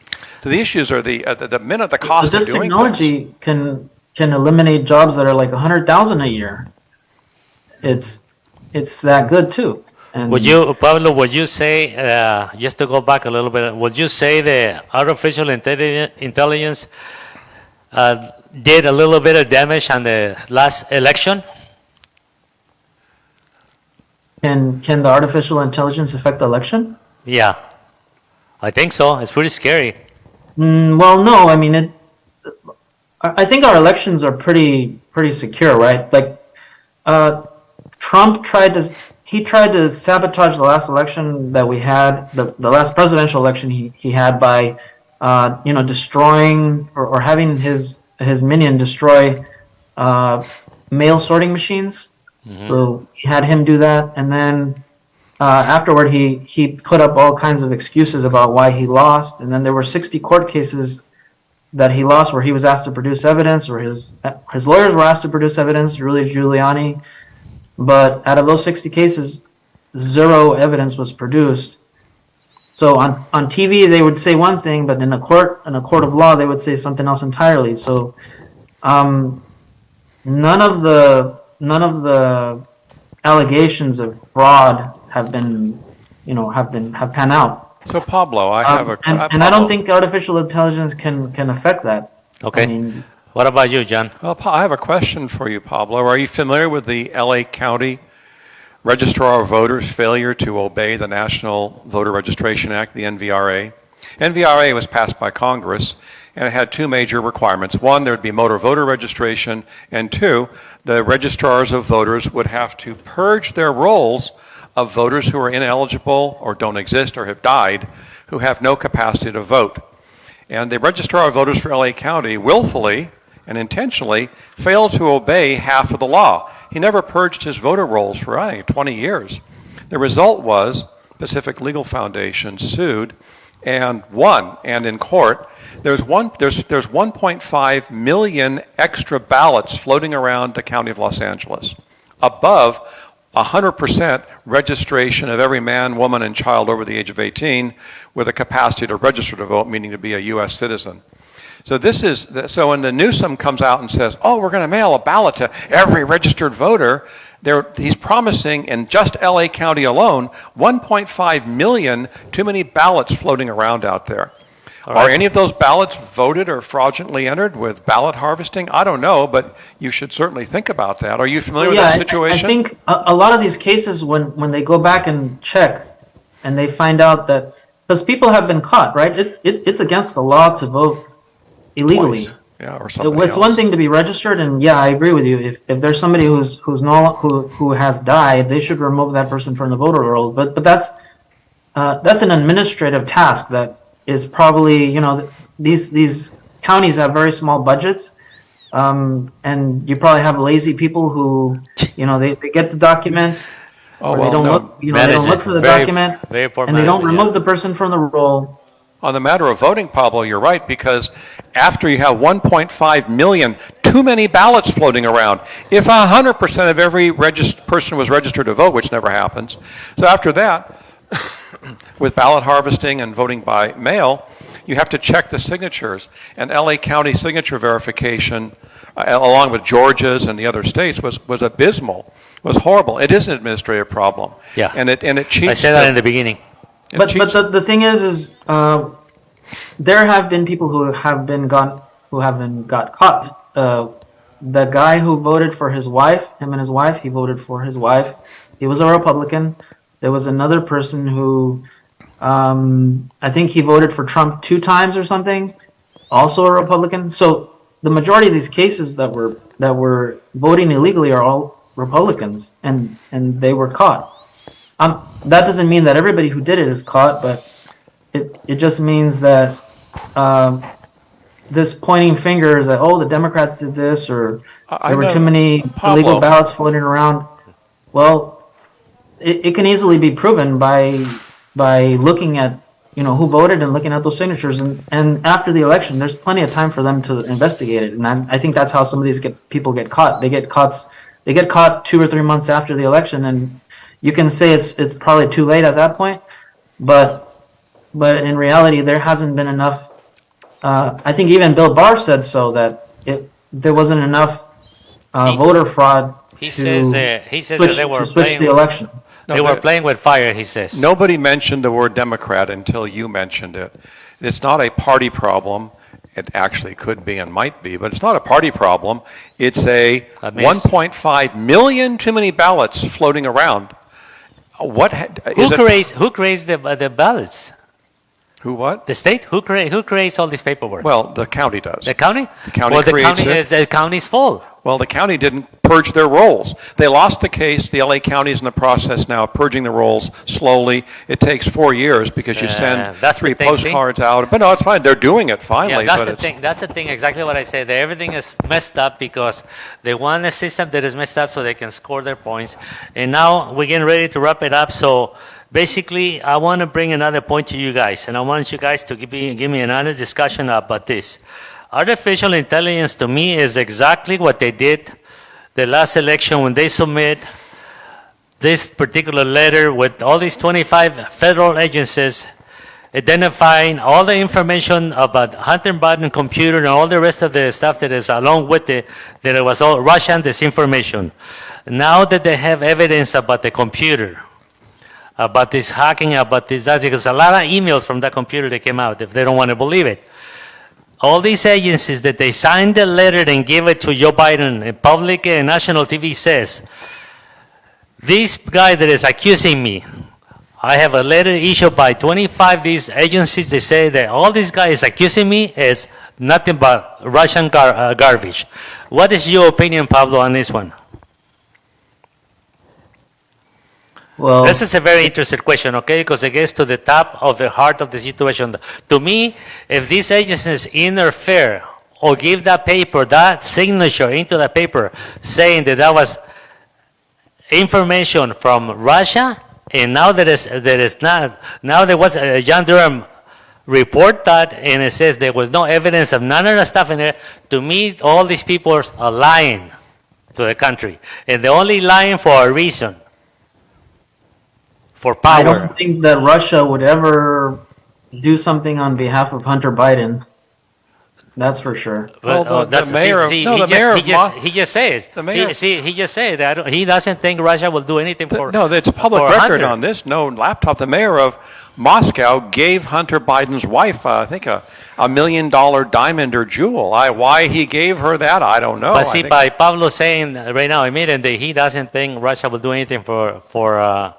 So the issues are the minute the cost of doing technology things. can eliminate jobs that are like 100,000 a year. It's that good too. And Pablo, would you say, just to go back a little bit, would you say the artificial intelligence did a little bit of damage on the last election? Can the artificial intelligence affect the election? Yeah, I think so. It's pretty scary. Well, no. I mean, I think our elections are pretty secure, right? Like, Trump tried to sabotage the last election that we had, the last presidential election he had by, destroying or having his minion destroy mail sorting machines. Mm-hmm. So he had him do that, and then afterward he put up all kinds of excuses about why he lost, and then there were 60 court cases that he lost where he was asked to produce evidence, or his lawyers were asked to produce evidence, Rudy Giuliani, but out of those 60 cases, 0 evidence was produced. So on TV they would say one thing, but in a court of law they would say something else entirely. So none of the allegations of fraud have panned out. So Pablo, and I don't think artificial intelligence can affect that. Okay. I mean, what about you, John? Well, I have a question for you, Pablo. Are you familiar with the LA County Registrar of Voters' failure to obey the National Voter Registration Act, the NVRA? NVRA was passed by Congress, and it had 2 major requirements. 1, there would be motor voter registration, and 2, the registrars of voters would have to purge their rolls of voters who are ineligible or don't exist or have died, who have no capacity to vote. And the Registrar of Voters for LA County willfully and intentionally failed to obey half of the law. He never purged his voter rolls for 20 years. The result was Pacific Legal Foundation sued and won. And in court, there's 1.5 million extra ballots floating around the county of Los Angeles, above 100% registration of every man, woman, and child over the age of 18 with a capacity to register to vote, meaning to be a U.S. citizen. So when the Newsom comes out and says, "Oh, we're going to mail a ballot to every registered voter," he's promising in just LA County alone 1.5 million too many ballots floating around out there. Right. Are any of those ballots voted or fraudulently entered with ballot harvesting? I don't know, but you should certainly think about that. Are you familiar with that situation? I think a lot of these cases, when they go back and check, and they find out that, because people have been caught, right? It's against the law to vote illegally. Twice. Yeah, or something It's else. one thing to be registered, and yeah, I agree with you. If there's somebody who has died, they should remove that person from the voter roll. But that's an administrative task that is probably, these counties have very small budgets, and you probably have lazy people who, they get the document, Oh, or well, they don't no. look, they don't look for the document, very poor and they don't management, remove the person from the roll. On the matter of voting, Pablo, you're right, because after you have 1.5 million too many ballots floating around, if 100% of every person was registered to vote, which never happens, so after that, with ballot harvesting and voting by mail, you have to check the signatures. And LA County signature verification, along with Georgia's and the other states, was abysmal, was horrible. It is an administrative problem. Yeah. And it cheats. I said that in the beginning. But the thing is there have been people who haven't got caught. The guy who voted for his wife, him and his wife, he voted for his wife. He was a Republican. There was another person who, I think he voted for Trump 2 times or something, also a Republican. So the majority of these cases that were voting illegally are all Republicans, and they were caught. That doesn't mean that everybody who did it is caught, but it just means that this pointing fingers that, oh, the Democrats did this, or there were too many illegal ballots floating around. Well, it can easily be proven by looking at who voted and looking at those signatures, and after the election, there's plenty of time for them to investigate it. And I think that's how some of these people get caught. They get caught 2 or 3 months after the election, and you can say it's probably too late at that point, but in reality, there hasn't been enough. I think even Bill Barr said so, that there wasn't enough voter fraud He says that they were switch playing the election. They were playing with fire, he says. Nobody mentioned the word Democrat until you mentioned it. It's not a party problem. It actually could be and might be, but it's not a party problem. It's a 1.5 million too many ballots floating around. Who creates the ballots? Who what? The state? Who creates all this paperwork? Well, the county does. The county? The county creates it. The county's fault. Well, the county didn't purge their rolls. They lost the case. The LA County is in the process now of purging the rolls slowly. It takes 4 years because you send 3 postcards out. But no, it's fine. They're doing it finally. Yeah, that's the thing. That's the thing. Exactly what I said. That everything is messed up because they want a system that is messed up so they can score their points. And now we're getting ready to wrap it up. So basically, I want to bring another point to you guys, and I want you guys to give me an honest discussion about this. Artificial intelligence, to me, is exactly what they did the last election when they submit this particular letter with all these 25 federal agencies identifying all the information about Hunter Biden computer and all the rest of the stuff that is along with it, that it was all Russian disinformation. Now that they have evidence about the computer, about this hacking, about this, that, because a lot of emails from that computer that came out, if they don't want to believe it. All these agencies that they signed the letter and gave it to Joe Biden in public and national TV says, this guy that is accusing me, I have a letter issued by 25 these agencies. They say that all this guy is accusing me is nothing but Russian garbage. What is your opinion, Pablo, on this one? Well, this is a very interesting question, okay? Because it gets to the top of the heart of the situation. To me, if these agencies interfere or give that paper, that signature into the paper, saying that was information from Russia, and now there was a John Durham report that, and it says there was no evidence of none of the stuff in there. To me, all these people are lying to the country, and they're only lying for a reason. For power. I don't think that Russia would ever do something on behalf of Hunter Biden. That's for sure. Well, the mayor of he just says. He just said that he doesn't think Russia will do anything for. No, it's public record Hunter. on this. No laptop. The mayor of Moscow gave Hunter Biden's wife, I think, a $1 million diamond or jewel. Why he gave her that, I don't know. But see, by Pablo saying right now, immediately, he doesn't think Russia will do anything for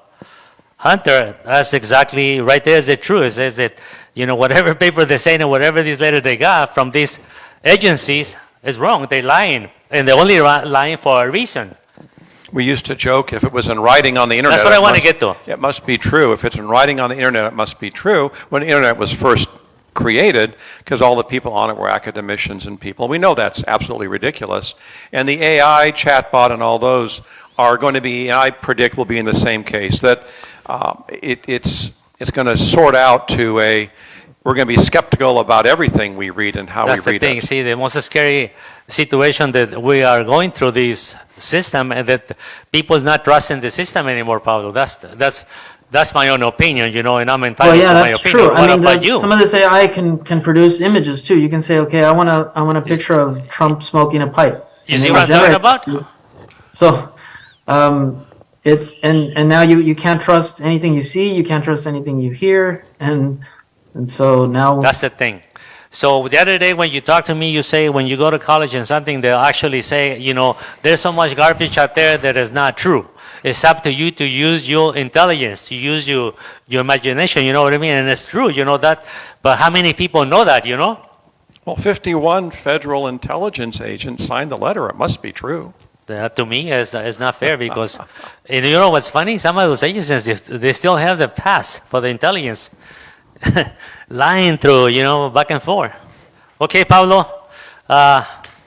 Hunter. That's exactly right there is the truth. It says that, whatever paper they're saying and whatever these letters they got from these agencies is wrong. They're lying. And they're only lying for a reason. We used to joke if it was in writing on the internet. That's what I want to get to. It must be true. If it's in writing on the internet, it must be true. When the internet was first created, because all the people on it were academicians and people. We know that's absolutely ridiculous. And the AI, chatbot, and all those are going to be, I predict, will be in the same case, that it's going to sort out to we're going to be skeptical about everything we read and how That's we the read thing. it. See, the most scary situation that we are going through this system, and that people's not trusting the system anymore, Pablo. That's my own opinion, you know, and I'm Well, entitled yeah, to my that's opinion. true. What I mean, about you? some of this AI can produce images too. You can say, okay, I want a picture of Trump smoking a pipe. You And see it what will I'm talking generate- about? So, and now you can't trust anything you see. You can't trust anything you hear, and so now That's the thing. So the other day when you talk to me, you say when you go to college and something, they'll actually say, you know, there's so much garbage out there that is not true. It's up to you to use your intelligence, to use your imagination, you know what I mean? And it's true, you know that. But how many people know that, you know? Well, 51 federal intelligence agents signed the letter. It must be true. That to me is not fair because, and you know what's funny? Some of those agencies, they still have the pass for the intelligence. Lying through, you know, back and forth. Okay, Pablo.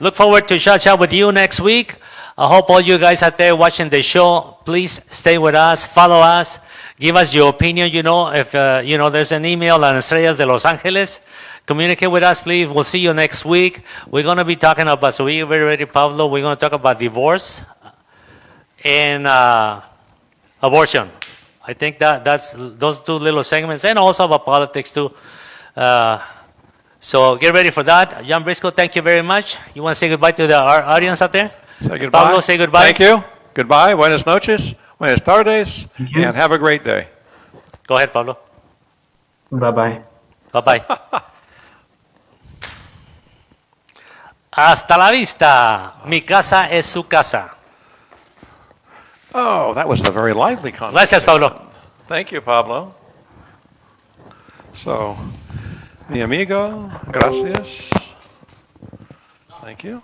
Look forward to chat with you next week. I hope all you guys out there watching the show, please stay with us, follow us, give us your opinion. You know, if you know, there's an email on Estrellas de Los Angeles. Communicate with us, please. We'll see you next week. We're going to be talking about, so we're very ready, Pablo. We're going to talk about divorce and abortion. I think that's those two little segments, and also about politics too. So get ready for that. John Briscoe, thank you very much. You want to say goodbye to our audience out there? Say goodbye. Pablo, say goodbye. Thank you. Goodbye. Buenas noches. Buenas tardes. And have a great day. Go ahead, Pablo. bye-bye. Bye-bye. Hasta la vista. Mi casa es su casa. Oh, that was a very lively conversation. Gracias, Pablo. Thank you, Pablo. So, mi amigo, gracias. Thank you.